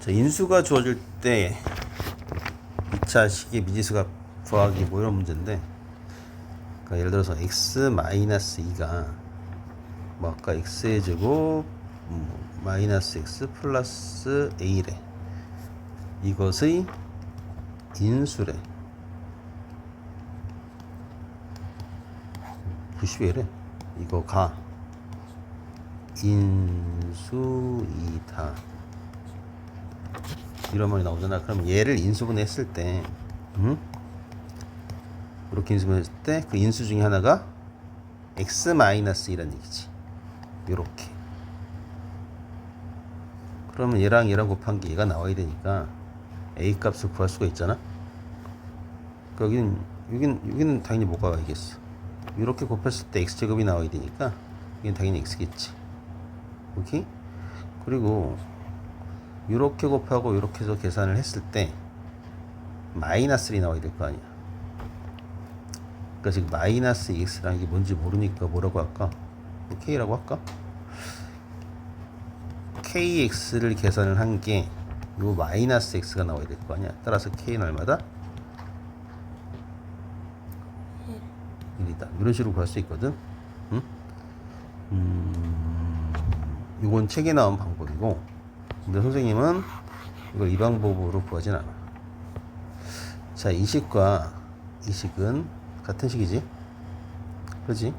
자, 인수가 주어질 때 2차 식의 미지수가 구하기 뭐 이런 문제인데, 그러니까 예를 들어서 x-2가 뭐 아까 x의 제곱 마이너스 x 플러스 a래. 이것의 인수래. 90이래. 이거가 인수이다. 이런 말이 나오잖아. 그럼 얘를 인수분해했을 때, 이렇게 인수분해했을 때 그 인수 중에 하나가 x-2란 얘기지. 요렇게. 그러면 얘랑 얘랑 곱한 게 얘가 나와야 되니까 a 값을 구할 수가 있잖아. 그러니까 여기는 당연히 뭐가 와야겠어. 이렇게 곱했을 때 x제곱이 나와야 되니까 이건 당연히 x겠지. 오케이? 그리고 이렇게 곱하고 이렇게 해서 계산을 했을 때 마이너스 1이 나와야 될 거 아니야. 그러니까 지금 마이너스 x라는 게 뭔지 모르니까 뭐라고 할까? k라고 할까? kx를 계산을 한 게 요 마이너스 x가 나와야 될 거 아니야. 따라서 k는 얼마다? 1이다. 이런 식으로 구할 수 있거든. 응? 이건 책에 나온 방법이고, 근데 선생님은 이걸 이 방법으로 구하진 않아. 자, 이 식과 이 식은 같은 식이지? 그렇지?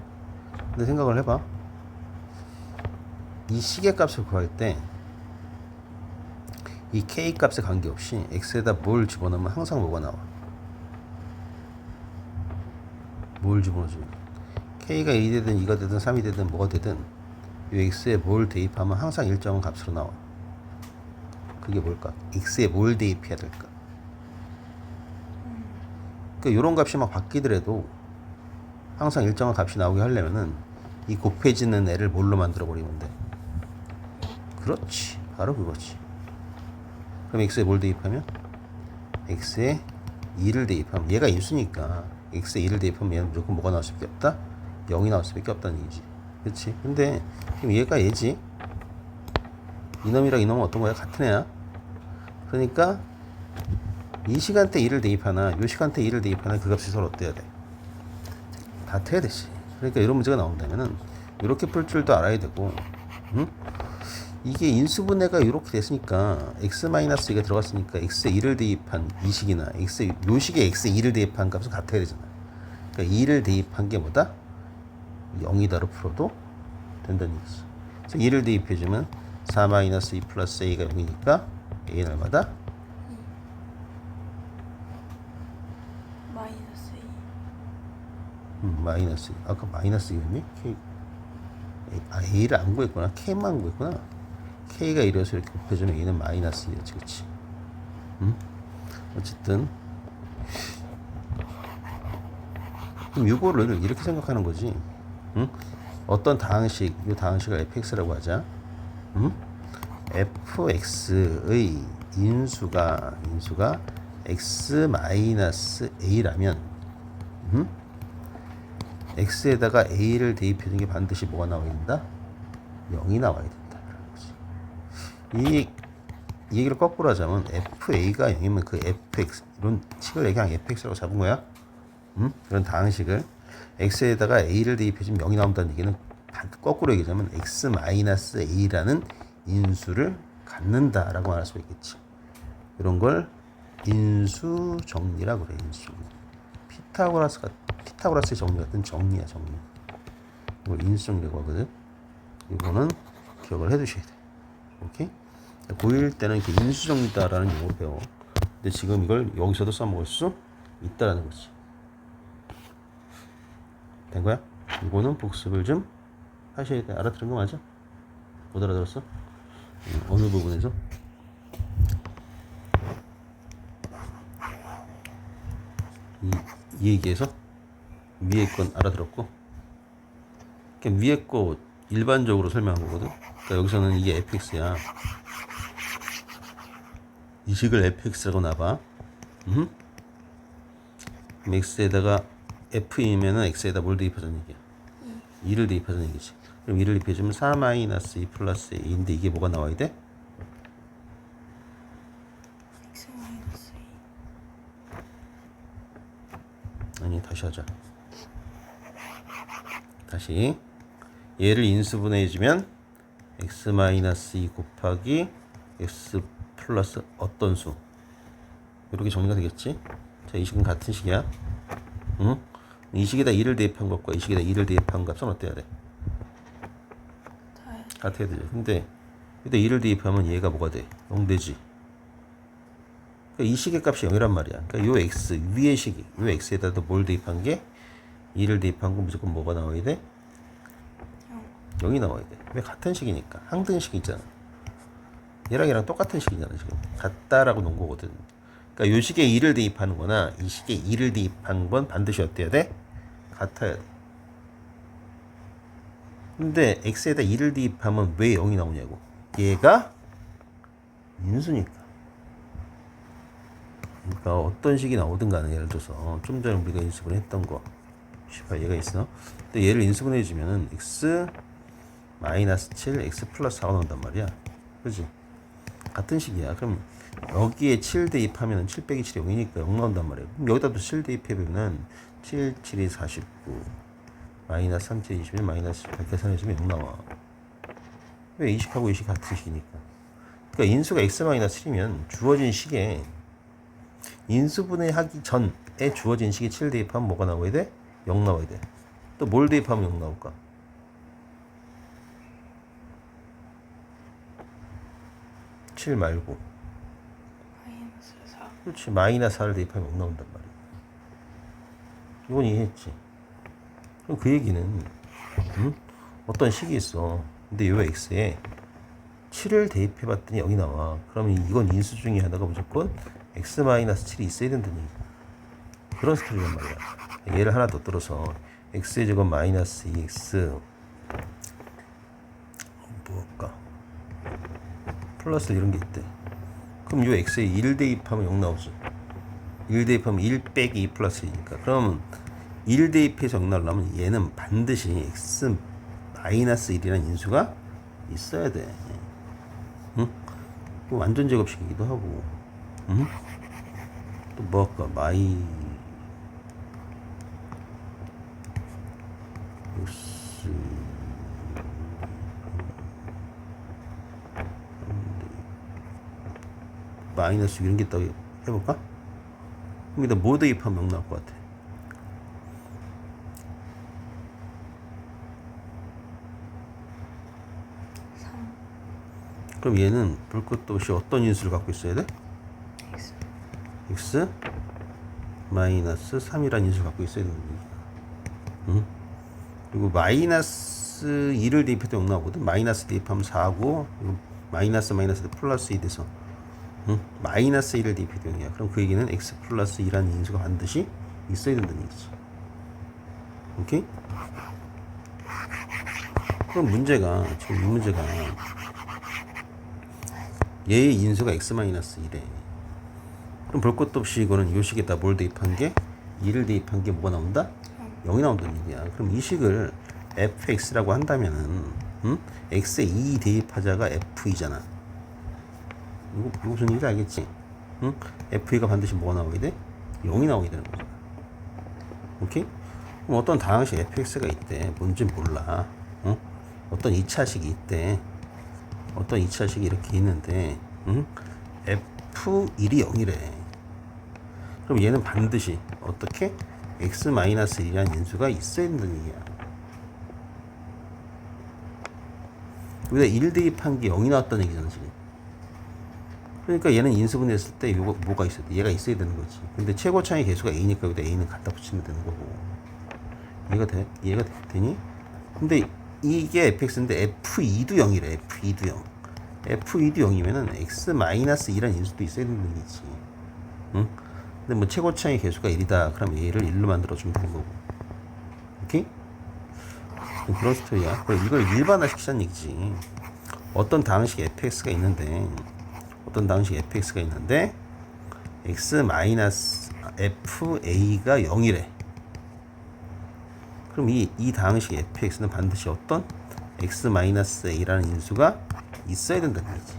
근데 생각을 해봐. 이 식의 값을 구할 때 이 k 값에 관계없이 x에다 뭘 집어넣으면 항상 뭐가 나와? 뭘 집어넣어주면 k가 1이 되든 2가 되든 3이 되든 뭐가 되든 이 x에 뭘 대입하면 항상 일정한 값으로 나와. 그게 뭘까? x에 뭘 대입해야 될까? 그러니까 이런 값이 막 바뀌더라도 항상 일정한 값이 나오게 하려면은 이 곱해지는 애를 뭘로 만들어 버리면 돼? 그렇지, 바로 그거지. 그럼 x에 뭘 대입하면? x에 2를 대입하면, 얘가 인수니까 x에 2를 대입하면 얘는 무조건 뭐가 나올 수밖에 없다? 0이 나올 수밖에 없다는 얘기지. 그렇지? 근데 지금 얘가 얘지. 이놈이랑 이놈은 어떤 거야? 같은 애야. 그러니까 이 시간대 2를 대입하나 이 시간대 2를 대입하나 그 값이 서로 어때야 돼? 같아야 되지. 그러니까 이런 문제가 나온다면은 이렇게 풀 줄도 알아야 되고, 응? 이게 인수분해가 이렇게 됐으니까 x-2가 들어갔으니까 x에 2를 대입한 이 식이나 요 식에 x에 2를 대입한 값은 같아야 되잖아. 그러니까 2를 대입한 게 뭐다? 0이다로 풀어도 된다는 얘기지. 그래서 2를 대입해주면 4-2 플러스 a가 0이니까 a는 얼마다? 마이너스 2. 마이너스. 아까 마이너스 2였니? k. a를 안 구했구나. k만 구했구나. k가 1이어서 이렇게 곱해주면 a는 마이너스 2였지. 그치? 어쨌든 그럼 이거를 이렇게 생각하는 거지. 응? 어떤 다항식, 이 다항식을 fx라고 하자. fx의 인수가 x-a라면 x에다가 a를 대입해준 게 반드시 뭐가 나와야 된다? 0이 나와야 된다. 이 얘기를 거꾸로 하자면 fa가 0이면 그 fx, 이런 식을 그냥 fx라고 잡은 거야. 이런 다항식을 x에다가 a를 대입해주면 0이 나온다는 얘기는 거꾸로 얘기하자면 x-a라는 인수를 갖는다라고 말할 수 있겠지. 이런 걸 인수 정리라고 그래. 인수. 피타고라스의 정리 같은 정리야, 정리. 이걸 인수 정리라고 하거든. 이거는 기억을 해두셔야 돼. 오케이? 고1 때는 이렇게 인수 정리다라는 용어를 배워. 근데 지금 이걸 여기서도 써먹을 수 있다라는 거지. 된 거야? 이거는 복습을 좀 하셔야 돼. 알아들은 거 맞아? 못 알아들었어? 어느 부분에서? 이 얘기에서 위에 건 알아들었고, 그러니까 위에 거 일반적으로 설명한 거거든. 그러니까 여기서는 이게 fx야. 이 식을 fx라고 놔봐. x에다가 f이면은 x에다 뭘 대입하자는 얘기야? 2를 대입하자는 얘기지. 그럼 2를 대입해주면 4-2 플러스 a인데 이게 뭐가 나와야 돼? x 마이너스 2. 아니 다시 하자. 다시 얘를 인수분해해주면 x-2 곱하기 x 플러스 어떤 수 이렇게 정리가 되겠지? 자, 이 식은 같은 식이야. 응? 이 식에다 2를 대입한 것과 이 식에다 2를 대입한 값은 어때야 돼? 같아야 되죠. 근데 여기다 2를 대입하면 얘가 뭐가 돼? 0 되지. 그러니까 이 식의 값이 0이란 말이야. 그러니까 요 x 위의 식이 요 x에다도 뭘 대입한 게 2를 대입한 건 무조건 뭐가 나와야 돼? 0이 나와야 돼. 왜? 같은 식이니까. 항등식 있잖아. 얘랑 똑같은 식이잖아. 지금 같다라고 놓은 거거든. 그러니까 요 식에 2를 대입하는 거나 이 식에 2를 대입한 건 반드시 어때야 돼? 같아야 돼. 근데 x에다 2를 대입하면 왜 0이 나오냐고. 얘가 인수니까. 그러니까 어떤 식이 나오든 간에 예를 들어서 좀 전에 우리가 인수분해 했던 거 18 얘가 있어. 근데 얘를 인수분해 해주면은 x 마이너스 7 x 플러스 4가 나온단 말이야. 그지? 같은 식이야. 그럼 여기에 7 대입하면 7 빼기 7이 0이니까 0 나온단 말이야. 그럼 여기다도 7 대입해보면 7, 7이 49 마이너스 3, 7, 21 마이너스 18 계산해주면 0 나와. 왜 이 식하고 이 식 같은 식이니까. 그러니까 인수가 x 마이너스 7이면 주어진 식에 인수분해하기 전에 주어진 식에 7 대입하면 뭐가 나와야 돼? 0 나와야 돼. 또 뭘 대입하면 0 나올까? 7 말고. 마이너스 4. 그렇지. 마이너스 4를 대입하면 0 나온단 말이야. 이건 이해했지? 그럼 그 얘기는 어떤 식이 있어. 근데 요 x에 7을 대입해봤더니 0이 나와. 그러면 이건 인수 중에 하나가 무조건 x-7이 있어야 된다는 얘기야. 그런 스토리란 말이야. 얘를 하나 더 들어서 x의 제곱 마이너스 2x 뭘까? 플러스 이런 게 있대. 그럼 요 x에 1 대입하면 0 나오지. 1 대입하면 1 빼기 2 플러스 2니까. 그러면 1 대입해서 0 나오려면 얘는 반드시 x 마이너스 1이라는 인수가 있어야 돼. 응? 완전 제곱식이기도 하고. 응? 또 뭐할까? x 마이너스 이런 게 있다고 해볼까? 여기다 뭐 대입하면 0 나올 것 같아? 3. 그럼 얘는 볼 것도 없이 어떤 인수를 갖고 있어야 돼? x. x 마이너스 3이라는 인수를 갖고 있어야 되는 거야. 응? 그리고 마이너스 2를 대입해도 0 나오거든. 마이너스 대입하면 4고 마이너스 마이너스 플러스 2 돼서 응? 마이너스 1을 대입해도 0이야. 그럼 그 얘기는 x 플러스 2라는 인수가 반드시 있어야 된다는 얘기지. 오케이? 그럼 문제가 지금 이 문제가 얘의 인수가 x 마이너스 1에 그럼 볼 것도 없이 이거는 요 식에다 뭘 대입한 게 2를 대입한 게 뭐가 나온다? 0이 나온다는 얘기야. 그럼 이 식을 fx라고 한다면은 x에 2 대입하자가 f이잖아. 이거 무슨 얘기인지 알겠지? 응? f가 반드시 뭐가 나오게 돼? 0이 나오게 되는 거잖아. 오케이? 그럼 어떤 다항식 fx가 있대. 뭔지 몰라. 응? 어떤 2차식이 있대. 어떤 2차식이 이렇게 있는데 f1이 0이래. 그럼 얘는 반드시 어떻게? x-1이라는 인수가 있어야 된다는 얘기야. 여기다 1 대입한 게 0이 나왔다는 얘기잖아 지금. 그러니까 얘는 인수분해했을 때 요거 뭐가 있어야 돼? 얘가 있어야 되는 거지. 근데 최고차의 개수가 a니까 여기다 a는 갖다 붙이면 되는 거고. 이해가 돼? 이해가 되니? 근데 이게 fx인데 f2도 0이래. f2도 0. f2도 0이면은 x-2라는 인수도 있어야 되는 얘기지. 응? 근데 뭐 최고차의 개수가 1이다. 그럼 얘를 1로 만들어주면 되는 거고. 오케이? 그런 스토리야. 이걸 일반화시키자는 얘기지. 어떤 다항식 fx가 있는데 x-fa가 0이래. 그럼 이 다항식 fx는 반드시 어떤 x-a라는 인수가 있어야 된다는 얘기지.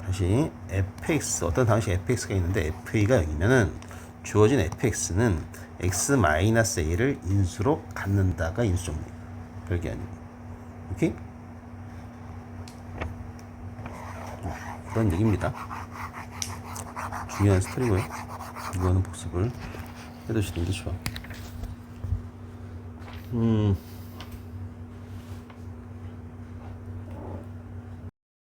다시 fx 어떤 당시 fx가 있는데 fa가 0이면은 주어진 fx는 x-a를 인수로 갖는다가 인수 정리. 별게 아니고. 오케이? 그런 얘기입니다. 중요한 스토리고요. 이거는 복습을 해두시는 게 좋아.